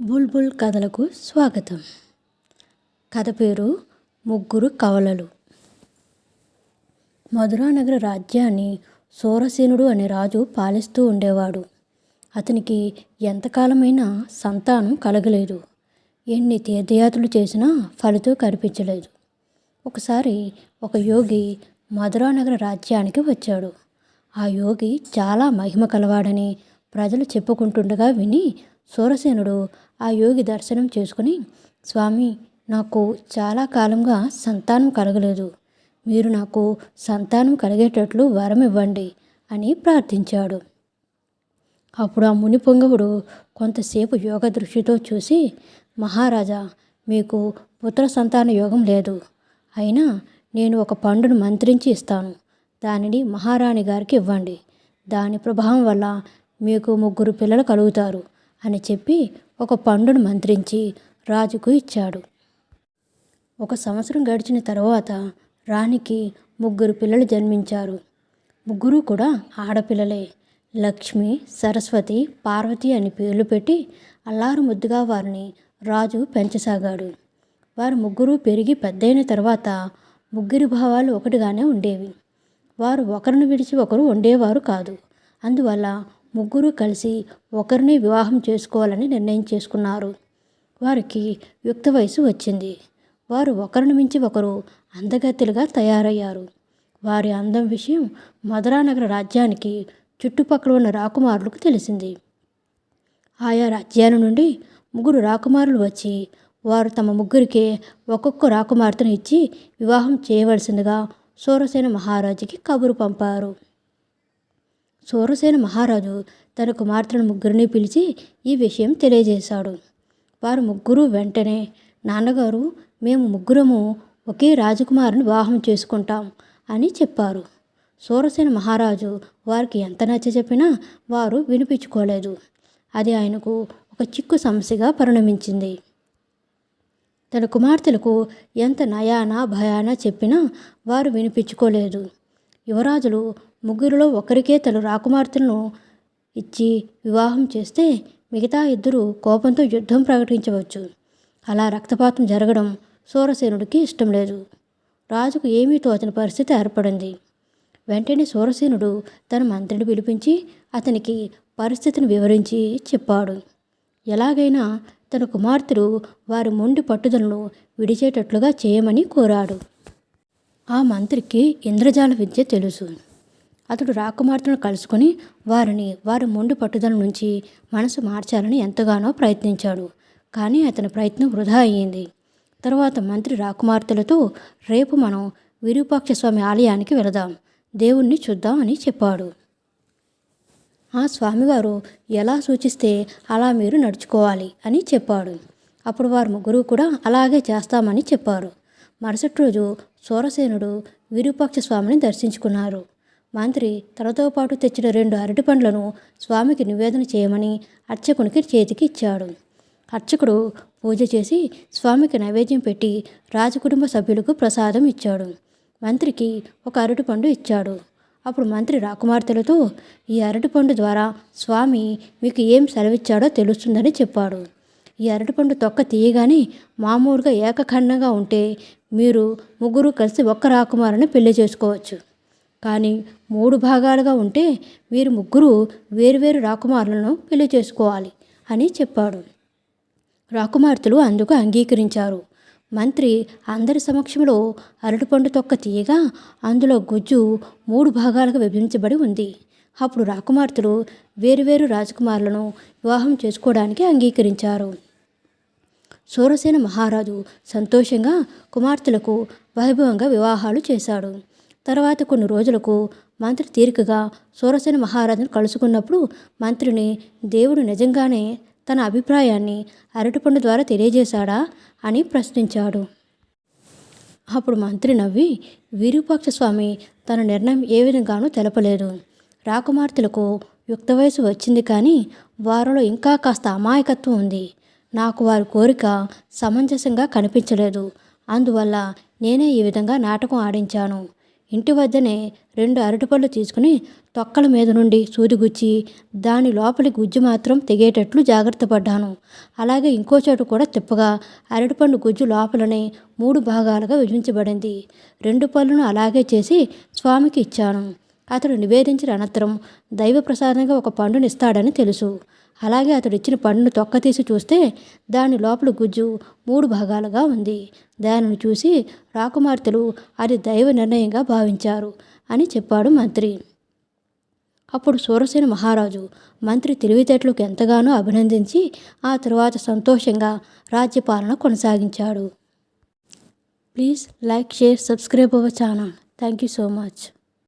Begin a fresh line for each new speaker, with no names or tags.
బుల్బుల్ కథలకు స్వాగతం. కథ పేరు ముగ్గురు కవలలు. మధురానగర రాజ్యాన్ని సూరసేనుడు అనే రాజు పాలిస్తూ ఉండేవాడు. అతనికి ఎంతకాలమైనా సంతానం కలగలేదు. ఎన్ని తీర్థయాత్రలు చేసినా ఫలితం కనిపించలేదు. ఒకసారి ఒక యోగి మధురానగర రాజ్యానికి వచ్చాడు. ఆ యోగి చాలా మహిమ కలవాడని ప్రజలు చెప్పుకుంటుండగా విని సూరసేనుడు ఆ యోగి దర్శనం చేసుకుని, స్వామి, నాకు చాలా కాలంగా సంతానం కలగలేదు. మీరు నాకు సంతానం కలిగేటట్లు వరం ఇవ్వండి అని ప్రార్థించాడు. అప్పుడు ఆ ముని పొంగవుడు కొంతసేపు యోగ దృష్టితో చూసి, మహారాజా, మీకు పుత్ర సంతాన యోగం లేదు. అయినా నేను ఒక పండును మంత్రించి ఇస్తాను. దానిని మహారాణి గారికి ఇవ్వండి. దాని ప్రభావం వల్ల మీకు 3 పిల్లలు కలుగుతారు అని చెప్పి ఒక పండును మంత్రించి రాజుకు ఇచ్చాడు. 1 సంవత్సరం గడిచిన తర్వాత రాణికి 3 పిల్లలు జన్మించారు. 3 కూడా ఆడపిల్లలే. లక్ష్మి, సరస్వతి, పార్వతి అని పేర్లు పెట్టి అల్లారు ముద్దుగా వారిని రాజు పెంచసాగాడు. వారు 3 పెరిగి పెద్దయిన తర్వాత 3 భావాలు ఒకటిగానే ఉండేవి. వారు ఒకరిని విడిచి ఒకరు ఉండేవారు కాదు. అందువల్ల 3 కలిసి ఒకరిని వివాహం చేసుకోవాలని నిర్ణయం చేసుకున్నారు. వారికి యుక్త వయసు వచ్చింది. వారు ఒకరిని మించి ఒకరు అందగత్తెలుగా తయారయ్యారు. వారి అందం విషయం మధురానగర రాజ్యానికి చుట్టుపక్కల ఉన్న రాకుమారులకు తెలిసింది. ఆయా రాజ్యాల నుండి 3 రాకుమారులు వచ్చి వారు తమ 3కే ఒక్కొక్క రాకుమార్తెను ఇచ్చి వివాహం చేయవలసిందిగా సూరసేన మహారాజుకి కబురు పంపారు. సూరసేన మహారాజు తన కుమార్తెలను 3ని పిలిచి ఈ విషయం తెలియజేశాడు. వారు 3 వెంటనే, నాన్నగారు, మేము 3 ఒకే రాజకుమారుని వివాహం చేసుకుంటాం అని చెప్పారు. సూరసేన మహారాజు వారికి ఎంత నచ్చజెప్పినా వారు వినిపించుకోలేదు. అది ఆయనకు ఒక చిక్కు సమస్యగా పరిణమించింది. తన కుమార్తెలకు ఎంత నయానా భయానా చెప్పినా వారు వినిపించుకోలేదు. యువరాజులు 3లో ఒకరికే తన రాకుమార్తెలను ఇచ్చి వివాహం చేస్తే మిగతా 2 కోపంతో యుద్ధం ప్రకటించవచ్చు. అలా రక్తపాతం జరగడం సూరసేనుడికి ఇష్టం లేదు. రాజుకు ఏమీ తోచని పరిస్థితి ఏర్పడింది. వెంటనే సూరసేనుడు తన మంత్రిని పిలిపించి అతనికి పరిస్థితిని వివరించి చెప్పాడు. ఎలాగైనా తన కుమార్తెలు వారి మొండి పట్టుదలను విడిచేటట్లుగా చేయమని కోరాడు. ఆ మంత్రికి ఇంద్రజాల విద్య తెలుసు. అతడు రాకుమార్తెను కలుసుకొని వారి మొండి పట్టుదల నుంచి మనసు మార్చాలని ఎంతగానో ప్రయత్నించాడు. కానీ అతని ప్రయత్నం వృధా అయ్యింది. తర్వాత మంత్రి రాకుమార్తెలతో, రేపు మనం విరూపాక్ష స్వామి ఆలయానికి వెళదాం, దేవుణ్ణి చూద్దాం అని చెప్పాడు. ఆ స్వామివారు ఎలా సూచిస్తే అలా మీరు నడుచుకోవాలి అని చెప్పాడు. అప్పుడు వారు 3 కూడా అలాగే చేస్తామని చెప్పారు. మరుసటి రోజు సూరసేనుడు విరూపాక్ష స్వామిని దర్శించుకున్నారు. మంత్రి తనతో పాటు తెచ్చిన 2 అరటి పండ్లను స్వామికి నివేదన చేయమని అర్చకునికి చేతికి ఇచ్చాడు. అర్చకుడు పూజ చేసి స్వామికి నైవేద్యం పెట్టి రాజకుటుంబ సభ్యులకు ప్రసాదం ఇచ్చాడు. మంత్రికి ఒక అరటిపండు ఇచ్చాడు. అప్పుడు మంత్రి రాకుమార్తెలతో, ఈ అరటిపండు ద్వారా స్వామి మీకు ఏం సెలవిచ్చాడో తెలుస్తుందని చెప్పాడు. ఈ అరటిపండు తొక్క తీయగానే మామూలుగా ఏకఖండంగా ఉంటే మీరు 3 కలిసి ఒక్క రాకుమారుని పెళ్లి చేసుకోవచ్చు. కానీ 3 భాగాలుగా ఉంటే మీరు 3 వేరువేరు రాకుమారులను పెళ్లి చేసుకోవాలి అని చెప్పాడు. రాకుమార్తెలు అందుకు అంగీకరించారు. మంత్రి అందరి సమక్షంలో అరటిపండు తొక్క తీయగా అందులో గుజ్జు 3 భాగాలుగా విభజించబడి ఉంది. అప్పుడు రాకుమార్తెలు వేరువేరు రాజకుమారులను వివాహం చేసుకోవడానికి అంగీకరించారు. సూరసేన మహారాజు సంతోషంగా కుమార్తెలకు వైభవంగా వివాహాలు చేశాడు. తర్వాత కొన్ని రోజులకు మంత్రి తీరికగా సూరసేన మహారాజును కలుసుకున్నప్పుడు మంత్రిని దేవుడు నిజంగానే తన అభిప్రాయాన్ని అరటిపండు ద్వారా తెలియజేశాడా అని ప్రశ్నించాడు. అప్పుడు మంత్రి నవ్వి, విరూపాక్ష స్వామి తన నిర్ణయం ఏ విధంగానూ తెలపలేదు. రాకుమార్తెలకు యుక్త వయసు వచ్చింది, కానీ వారిలో ఇంకా కాస్త అమాయకత్వం ఉంది. నాకు వారి కోరిక సమంజసంగా కనిపించలేదు. అందువల్ల నేనే ఈ విధంగా నాటకం ఆడించాను. ఇంటి వద్దనే 2 అరటిపళ్ళు తీసుకుని తొక్కల మీద నుండి సూదిగుచ్చి దాని లోపలి గుజ్జు మాత్రం తెగేటట్లు జాగ్రత్త పడ్డాను. అలాగే ఇంకో చోటు కూడా తిప్పగా అరటిపండు గుజ్జు లోపలనే 3 భాగాలుగా విభజించబడింది. 2 పళ్ళను అలాగే చేసి స్వామికి ఇచ్చాను. అతడు నివేదించిన అనంతరం దైవ ప్రసాదంగా ఒక పండుని ఇస్తాడని తెలుసు. అలాగే అతడు ఇచ్చిన పండును తొక్క తీసి చూస్తే దాని లోపల గుజ్జు 3 భాగాలుగా ఉంది. దానిని చూసి రాకుమార్తెలు అది దైవ నిర్ణయంగా భావించారు అని చెప్పాడు మంత్రి. అప్పుడు సూరసేన మహారాజు మంత్రి తెలివితేటలకు ఎంతగానో అభినందించి ఆ తరువాత సంతోషంగా రాజ్యపాలన కొనసాగించాడు. Please like, share, subscribe our channel. Thank you so much.